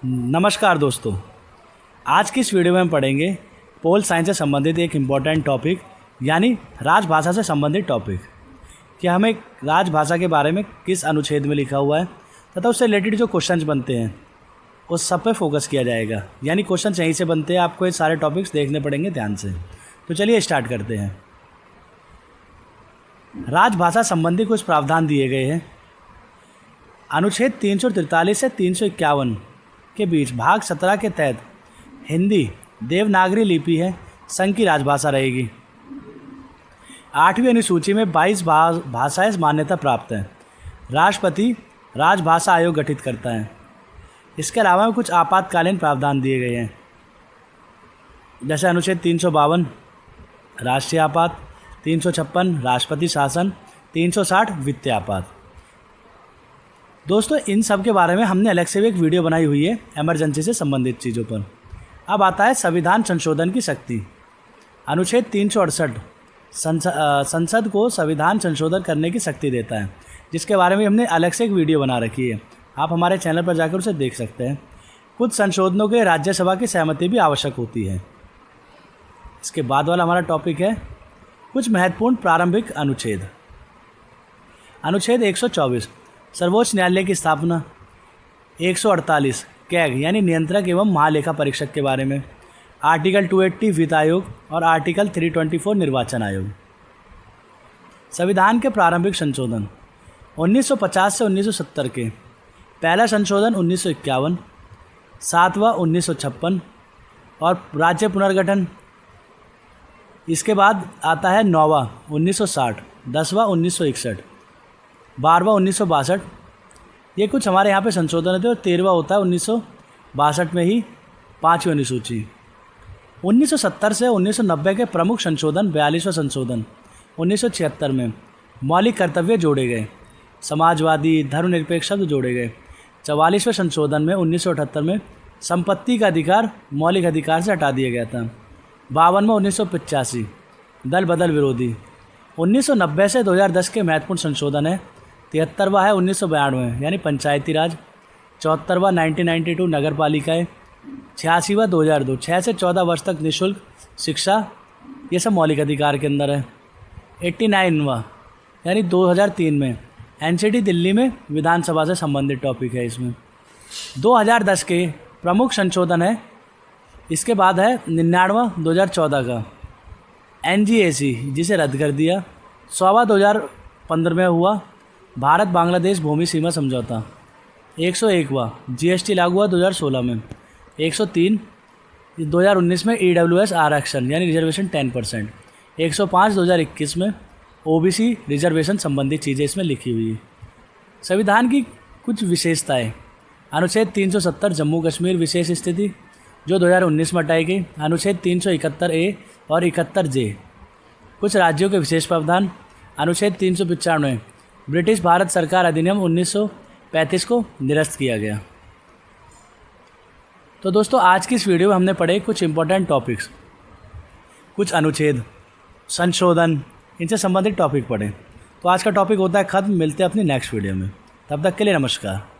नमस्कार दोस्तों, आज की इस वीडियो में हम पढ़ेंगे पोल साइंस से संबंधित एक इम्पॉर्टेंट टॉपिक यानी राजभाषा से संबंधित टॉपिक कि हमें राजभाषा के बारे में किस अनुच्छेद में लिखा हुआ है तथा उससे रिलेटेड जो क्वेश्चंस बनते हैं उस सब पे फोकस किया जाएगा। यानी क्वेश्चन यहीं से बनते हैं, आपको ये सारे टॉपिक्स देखने पड़ेंगे ध्यान से। तो चलिए स्टार्ट करते हैं। राजभाषा संबंधी कुछ प्रावधान दिए गए हैं। अनुच्छेद 343 से 351 के बीच भाग 17 के तहत हिंदी देवनागरी लिपि है, संघ की राजभाषा रहेगी। 8वीं अनुसूची में 22 भाषाएं मान्यता प्राप्त हैं। राष्ट्रपति राजभाषा आयोग गठित करता है। इसके अलावा कुछ आपातकालीन प्रावधान दिए गए हैं, जैसे अनुच्छेद 352 राष्ट्रीय आपात, 356 राष्ट्रपति शासन, 360 वित्तीय आपात। दोस्तों, इन सब के बारे में हमने अलग से भी एक वीडियो बनाई हुई है इमरजेंसी से संबंधित चीज़ों पर। अब आता है संविधान संशोधन की शक्ति। अनुच्छेद 368 संसद को संविधान संशोधन करने की शक्ति देता है, जिसके बारे में हमने अलग से एक वीडियो बना रखी है। आप हमारे चैनल पर जाकर उसे देख सकते हैं। कुछ संशोधनों के लिए राज्यसभा की सहमति भी आवश्यक होती है। इसके बाद वाला हमारा टॉपिक है कुछ महत्वपूर्ण प्रारंभिक अनुच्छेद। अनुच्छेद 124 सर्वोच्च न्यायालय की स्थापना, 148 कैग यानी नियंत्रक एवं महालेखा परीक्षक के बारे में, आर्टिकल 280 वित्त आयोग और आर्टिकल 324 निर्वाचन आयोग। संविधान के प्रारंभिक संशोधन 1950 से 1970 के, पहला संशोधन 1951, 7वां 1956 और राज्य पुनर्गठन। इसके बाद आता है 9वां 1960, 10वां 1961, 12वां 1962। ये कुछ हमारे यहाँ पे संशोधन होते हैं। और 13वां होता है 1962 में ही 5वीं अनुसूची। 1970 से 1990 के प्रमुख संशोधन 42वां संशोधन 1976 में मौलिक कर्तव्य जोड़े गए, समाजवादी धर्मनिरपेक्ष शब्द जोड़े गए। 44वें संशोधन में 1978 में संपत्ति का अधिकार मौलिक अधिकार से हटा दिया गया था। 52वां 1985 दल बदल विरोधी। 1990 से 2010 के महत्वपूर्ण संशोधन है। 73वां है 1992 यानी पंचायती राज। 74वां 1992 नगर पालिकाएँ। 86वां 2002 6 से 14 वर्ष तक निःशुल्क शिक्षा, ये सब मौलिक अधिकार के अंदर है। 89वां यानी 2003 में एनसीटी दिल्ली में विधानसभा से संबंधित टॉपिक है। इसमें 2010 के प्रमुख संशोधन है। इसके बाद है 99वां 2014 का एनजीएसी, जिसे रद्द कर दिया। 100वां 2015 में हुआ भारत बांग्लादेश भूमि सीमा समझौता। 101वां जीएसटी लागू हुआ 2016 में। 103 2019 में ईडब्ल्यूएस आरक्षण यानी रिजर्वेशन 10%। 105 2021 में ओबीसी रिजर्वेशन संबंधी चीज़ें इसमें लिखी हुई है। संविधान की कुछ विशेषताएं। अनुच्छेद 370 जम्मू कश्मीर विशेष स्थिति जो 2019 में हटाई गई। अनुच्छेद 371A और 71J कुछ राज्यों के विशेष प्रावधान। अनुच्छेद 395 ब्रिटिश भारत सरकार अधिनियम 1935 को निरस्त किया गया। तो दोस्तों, आज की इस वीडियो में हमने पढ़े कुछ इंपॉर्टेंट टॉपिक्स, कुछ अनुच्छेद, संशोधन, इनसे संबंधित टॉपिक पढ़े। तो आज का टॉपिक होता है ख़त्म। मिलते हैं अपनी नेक्स्ट वीडियो में, तब तक के लिए नमस्कार।